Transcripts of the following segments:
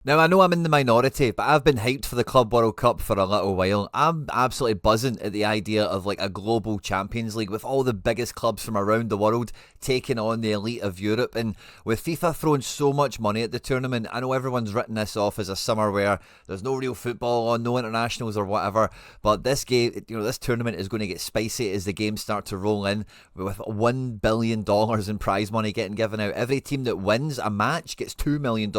Now, I know I'm in the minority, but I've been hyped for the Club World Cup for a little while. I'm absolutely buzzing at the idea of like a global Champions League with all the biggest clubs from around the world taking on the elite of Europe. And with FIFA throwing so much money at the tournament, I know everyone's written this off as a summer where there's no real football on, no internationals or whatever. But this game, this tournament is going to get spicy as the games start to roll in with $1 billion in prize money getting given out. Every team that wins a match gets $2 million.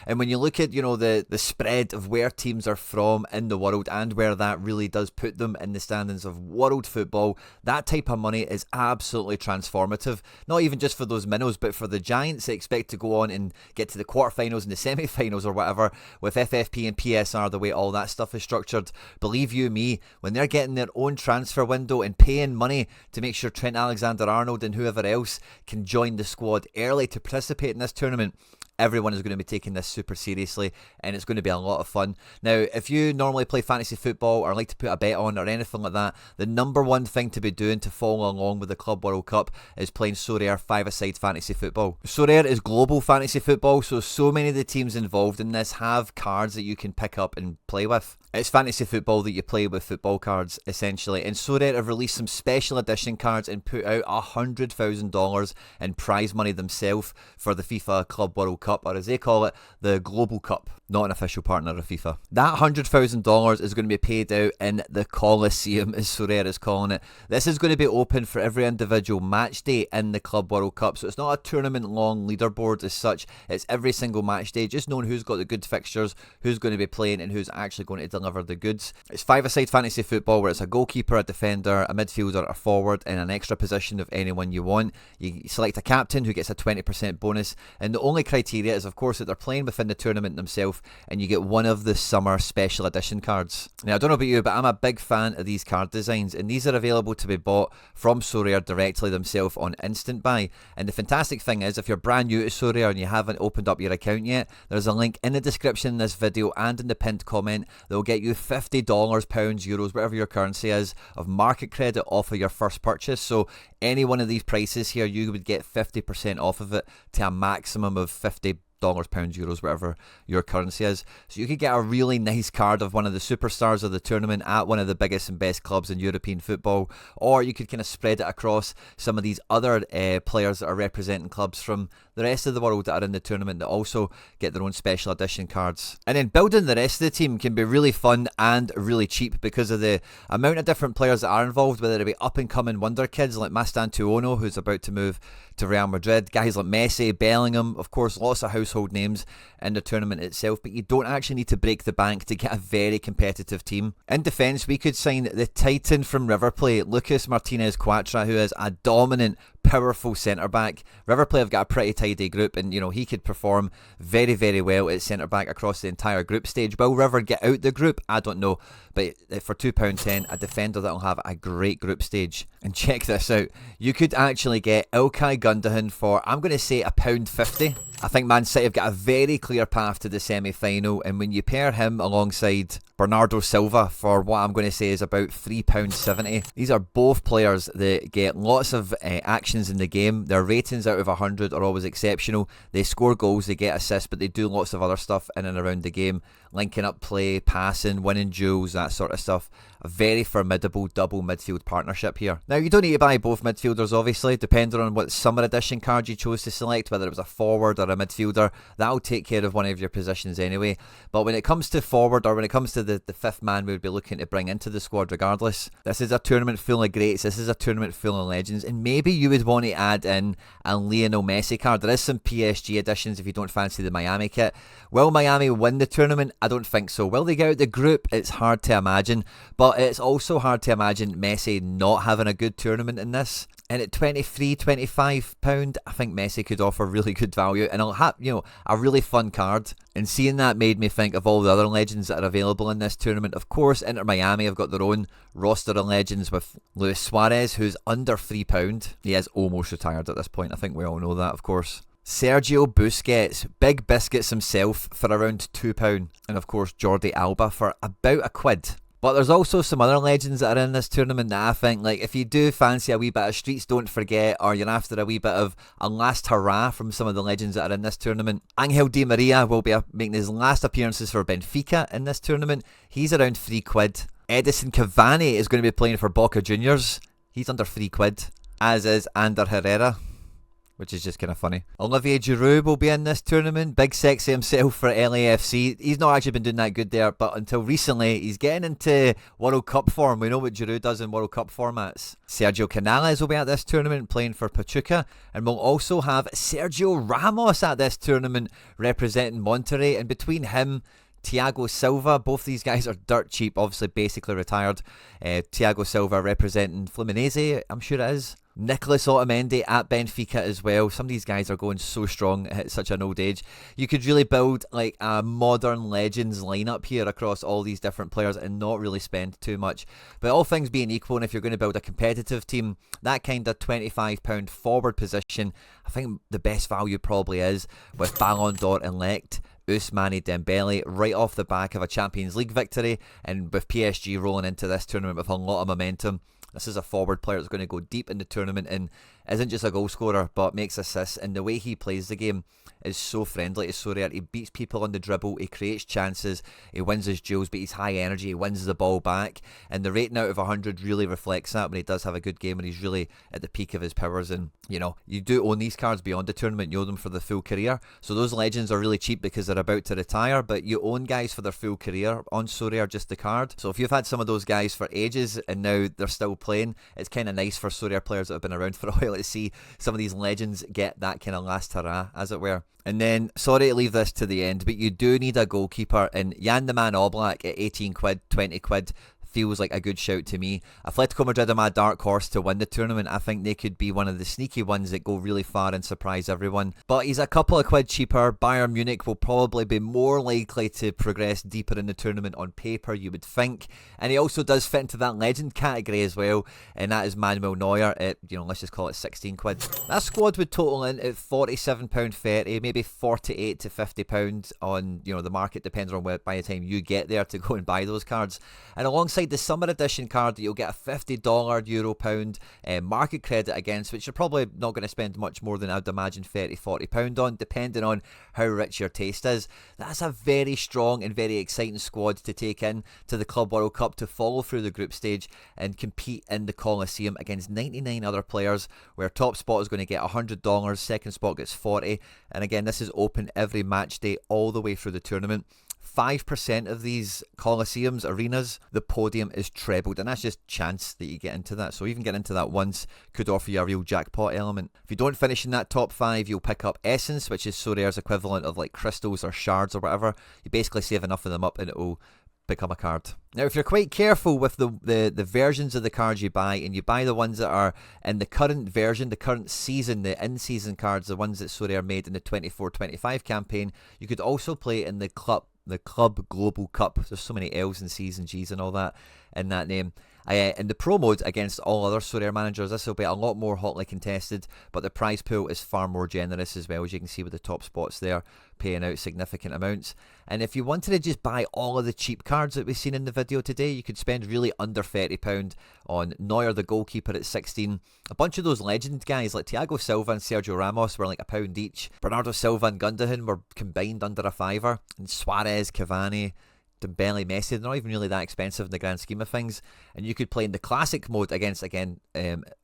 And when you look at the spread of where teams are from in the world and where that really does put them in the standings of world football, that type of money is absolutely transformative. Not even just for those minnows, but for the giants that expect to go on and get to the quarterfinals and the semi-finals or whatever with FFP and PSR, the way all that stuff is structured. Believe you me, when they're getting their own transfer window and paying money to make sure Trent Alexander-Arnold and whoever else can join the squad early to participate in this tournament, everyone is going to be taking this super seriously, and it's going to be a lot of fun. Now, if you normally play fantasy football or like to put a bet on or anything like that, the number one thing to be doing to follow along with the Club World Cup is playing Sorare 5-a-side fantasy football. Sorare is global fantasy football, so many of the teams involved in this have cards that you can pick up and play with. It's fantasy football that you play with football cards, essentially. And Sorare have released some special edition cards and put out $100,000 in prize money themselves for the FIFA Club World Cup, or as they call it, the Global Cup. Not an official partner of FIFA. That $100,000 is going to be paid out in the Coliseum, as Sorare is calling it. This is going to be open for every individual match day in the Club World Cup, so it's not a tournament-long leaderboard as such. It's every single match day, just knowing who's got the good fixtures, who's going to be playing, and who's actually going to deliver the goods. It's 5-a-side fantasy football where it's a goalkeeper, a defender, a midfielder, a forward, and an extra position of anyone you want. You select a captain who gets a 20% bonus, and the only criteria is, of course, that they're playing within the tournament themselves, and you get one of the summer special edition cards. Now, I don't know about you, but I'm a big fan of these card designs, and these are available to be bought from Sorare directly themselves on Instant Buy. And the fantastic thing is, if you're brand new to Sorare and you haven't opened up your account yet, there's a link in the description in this video and in the pinned comment that will get you $50, pounds, euros, whatever your currency is, of market credit off of your first purchase. So any one of these prices here, you would get 50% off of it to a maximum of $50, pounds, euros, whatever your currency is. So you could get a really nice card of one of the superstars of the tournament at one of the biggest and best clubs in European football, or you could kind of spread it across some of these other players that are representing clubs from the rest of the world that are in the tournament that also get their own special edition cards. And then building the rest of the team can be really fun and really cheap because of the amount of different players that are involved, whether it be up and coming wonder kids like Mastantuono, who's about to move to Real Madrid, guys like Messi, Bellingham, of course, lots of household names in the tournament itself, but you don't actually need to break the bank to get a very competitive team. In defence, we could sign the Titan from River Plate, Lucas Martinez Quatra, who is a dominant, powerful centre-back. River Plate have got a pretty tidy group, and he could perform very, very well at centre-back across the entire group stage. Will River get out the group? I don't know, but for £2.10, a defender that will have a great group stage. And check this out, you could actually get Ilkay Gundogan for, I'm going to say, £1.50. I think Man City have got a very clear path to the semi-final, and when you pair him alongside Bernardo Silva for what I'm going to say is about £3.70, these are both players that get lots of actions in the game. Their ratings out of 100 are always exceptional. They score goals, they get assists, but they do lots of other stuff in and around the game, linking up play, passing, winning duels, that sort of stuff. A very formidable double midfield partnership here. Now, you don't need to buy both midfielders, obviously, depending on what summer edition card you chose to select, whether it was a forward or a midfielder. That'll take care of one of your positions anyway. But when it comes to forward, or when it comes to the fifth man we would be looking to bring into the squad regardless, this is a tournament full of greats, this is a tournament full of legends, and maybe you would want to add in a Lionel Messi card. There is some PSG editions if you don't fancy the Miami kit. Will Miami win the tournament? I don't think so. Will they get out the group? It's hard to imagine, but it's also hard to imagine Messi not having a good tournament in this. And at £23-25, I think Messi could offer really good value, and I'll have a really fun card. And seeing that made me think of all the other legends that are available in this tournament. Of course, Inter Miami have got their own roster of legends with Luis Suarez, who's under £3. He is almost retired at this point. I think we all know that, of course. Sergio Busquets, Big Biscuits himself, for around £2. And of course, Jordi Alba for about £1. But there's also some other legends that are in this tournament that I think, like, if you do fancy a wee bit of Streets Don't Forget, or you're after a wee bit of a last hurrah from some of the legends that are in this tournament, Angel Di Maria will be making his last appearances for Benfica in this tournament. He's around £3. Edison Cavani is going to be playing for Boca Juniors. He's under £3, as is Ander Herrera, which is just kind of funny. Olivier Giroud will be in this tournament. Big sexy himself for LAFC. He's not actually been doing that good there, but until recently, he's getting into World Cup form. We know what Giroud does in World Cup formats. Sergio Canales will be at this tournament playing for Pachuca, and we'll also have Sergio Ramos at this tournament representing Monterrey, and between him, Thiago Silva, both these guys are dirt cheap, obviously basically retired. Thiago Silva representing Fluminense, I'm sure it is. Nicolas Otamendi at Benfica as well. Some of these guys are going so strong at such an old age. You could really build like a modern legends lineup here across all these different players and not really spend too much. But all things being equal, and if you're going to build a competitive team, that kind of £25 forward position, I think the best value probably is with Ballon d'Or elect Ousmane Dembele right off the back of a Champions League victory, and with PSG rolling into this tournament with a lot of momentum. This is a forward player that's going to go deep in the tournament and isn't just a goal scorer but makes assists, and the way he plays the game is so friendly to Sorare. He beats people on the dribble, he creates chances, he wins his duels, but he's high energy, he wins the ball back, and the rating out of 100 really reflects that when he does have a good game and he's really at the peak of his powers. And you know, you do own these cards beyond the tournament, you own them for the full career, so those legends are really cheap because they're about to retire, but you own guys for their full career on Sorare, just the card. So if you've had some of those guys for ages and now they're still playing, it's kind of nice for Sorare players that have been around for a while to see some of these legends get that kind of last hurrah, as it were. And then, sorry to leave this to the end, but you do need a goalkeeper, and Jan the Man Oblak at £18, £20 feels like a good shout to me. Atletico Madrid are my dark horse to win the tournament. I think they could be one of the sneaky ones that go really far and surprise everyone. But he's a couple of quid cheaper. Bayern Munich will probably be more likely to progress deeper in the tournament on paper, you would think. And he also does fit into that legend category as well, and that is Manuel Neuer at, let's just call it £16. That squad would total in at £47.30, maybe £48 to £50 on, the market, depends on where by the time you get there to go and buy those cards. And alongside the summer edition card, you'll get a $50 euro pound market credit against, which you're probably not going to spend much more than, I'd imagine, £30-40 on, depending on how rich your taste is. That's a very strong and very exciting squad to take in to the Club World Cup, to follow through the group stage and compete in the Coliseum against 99 other players, where top spot is going to get $100, second spot gets $40, and again, this is open every match day all the way through the tournament. 5% of these Coliseums, arenas, the podium is trebled, and that's just chance that you get into that. So even getting into that once could offer you a real jackpot element. If you don't finish in that top 5, you'll pick up Essence, which is Sorare's equivalent of like crystals or shards or whatever. You basically save enough of them up and it will become a card. Now, if you're quite careful with the versions of the cards you buy, and you buy the ones that are in the current version, the current season, the in-season cards, the ones that Sorare made in the 24-25 campaign, you could also play in the Club Global Cup. There's so many L's and C's and G's and all that in that name. In the pro mode against all other Sorare managers, this will be a lot more hotly contested, but the prize pool is far more generous as well, as you can see with the top spots there paying out significant amounts. And if you wanted to just buy all of the cheap cards that we've seen in the video today, you could spend really under £30 on Neuer the goalkeeper at 16. A bunch of those legend guys like Thiago Silva and Sergio Ramos were like £1 each. Bernardo Silva and Gundogan were combined under a £5, and Suarez, Cavani, Dembele, Messi, they're not even really that expensive in the grand scheme of things. And you could play in the classic mode against, again,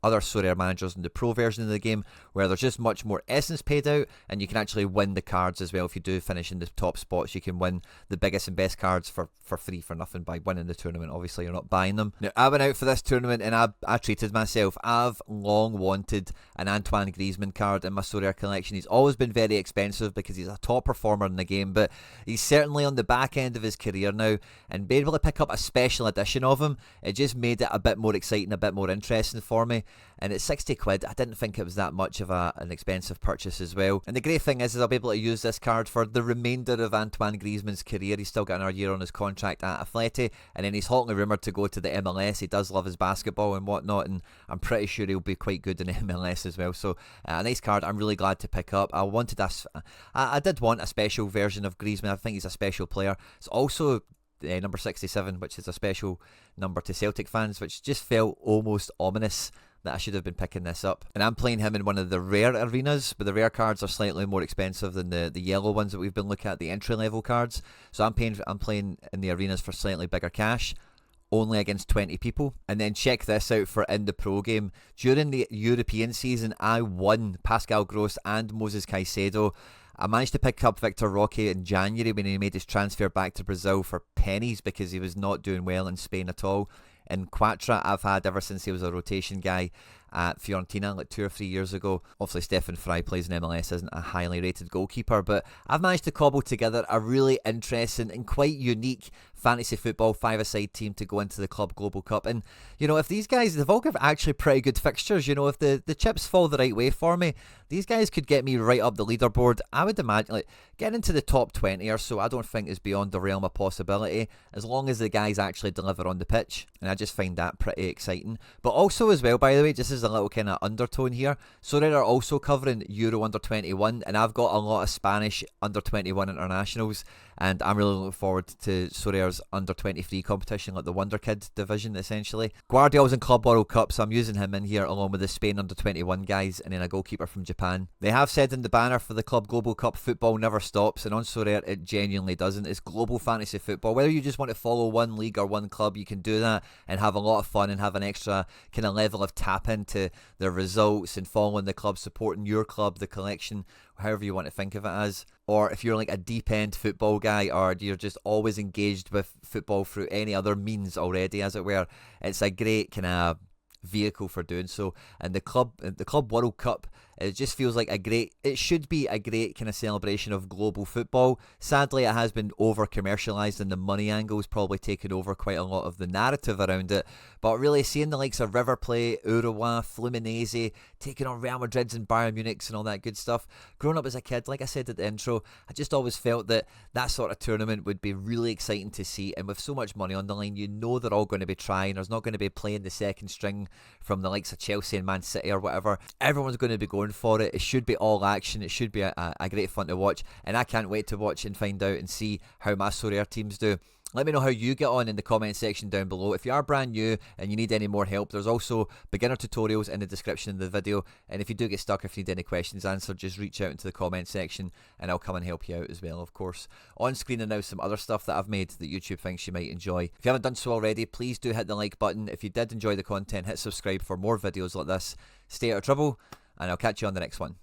other Sorare managers in the pro version of the game, where there's just much more essence paid out, and you can actually win the cards as well. If you do finish in the top spots, you can win the biggest and best cards for free, for nothing, by winning the tournament. Obviously, you're not buying them. Now, I went out for this tournament and I treated myself. I've long wanted an Antoine Griezmann card in my Sorare collection. He's always been very expensive because he's a top performer in the game, but he's certainly on the back end of his career now, and being able to pick up a special edition of him, it just made it a bit more exciting, a bit more interesting for me. And at £60, I didn't think it was that much of an expensive purchase as well. And the great thing is I'll be able to use this card for the remainder of Antoine Griezmann's career. He's still got another year on his contract at Atleti, and then he's hotly rumoured to go to the MLS. He does love his basketball and whatnot, and I'm pretty sure he'll be quite good in the MLS as well. So a nice card I'm really glad to pick up. I did want a special version of Griezmann. I think he's a special player. It's also number 67, which is a special number to Celtic fans, which just felt almost ominous that I should have been picking this up. And I'm playing him in one of the rare arenas, but the rare cards are slightly more expensive than the yellow ones that we've been looking at, the entry level cards. So I'm playing in the arenas for slightly bigger cash, only against 20 people. And then check this out for in the pro game. During the European season, I won Pascal Gross and Moses Caicedo. I managed to pick up Victor Roque in January when he made his transfer back to Brazil for pennies because he was not doing well in Spain at all. And Quatra I've had ever since he was a rotation guy at Fiorentina like 2 or 3 years ago. Obviously Stefan Fry plays in MLS, isn't a highly rated goalkeeper, but I've managed to cobble together a really interesting and quite unique fantasy football five-a-side team to go into the Club Global Cup. And you know, if these guys, they've all got actually pretty good fixtures. You know, if the chips fall the right way for me, these guys could get me right up the leaderboard. I would imagine like getting into the top 20 or so, I don't think is beyond the realm of possibility, as long as the guys actually deliver on the pitch. And I just find that pretty exciting. But also as well, by the way, just as a little kind of undertone here, Sorare are also covering Euro under 21, and I've got a lot of Spanish under 21 internationals, and I'm really looking forward to Sorare's under 23 competition, like the Wonder Kid division essentially. Guardiola's in Club World Cup, so I'm using him in here along with the Spain under 21 guys, and then a goalkeeper from Japan. They have said in the banner for the Club Global Cup, football never stops, and on Sorare it genuinely doesn't. It's global fantasy football. Whether you just want to follow one league or one club, you can do that and have a lot of fun and have an extra kind of level of tap into their results and following the club, supporting your club, the collection, however you want to think of it as. Or if you're like a deep end football guy, or you're just always engaged with football through any other means already, as it were, it's a great kind of vehicle for doing so. And the Club World Cup, it just feels like it should be a great kind of celebration of global football. Sadly, it has been over commercialised, and the money angle has probably taken over quite a lot of the narrative around it. But really, seeing the likes of River Plate, Urawa, Fluminense taking on Real Madrids and Bayern Munichs and all that good stuff. Growing up as a kid, like I said at the intro, I just always felt that that sort of tournament would be really exciting to see. And with so much money on the line, you know they're all going to be trying. There's not going to be playing the second string from the likes of Chelsea and Man City or whatever. Everyone's going to be going for it. It should be all action. It should be a great fun to watch, and I can't wait to watch and find out and see how my Sorare teams do. Let me know how you get on in the comment section down below. If you are brand new and you need any more help, there's also beginner tutorials in the description of the video, and if you do get stuck, if you need any questions answered, just reach out into the comment section and I'll come and help you out as well, of course. On screen are now some other stuff that I've made that YouTube thinks you might enjoy. If you haven't done so already, please do hit the like button. If you did enjoy the content, hit subscribe for more videos like this. Stay out of trouble, and I'll catch you on the next one.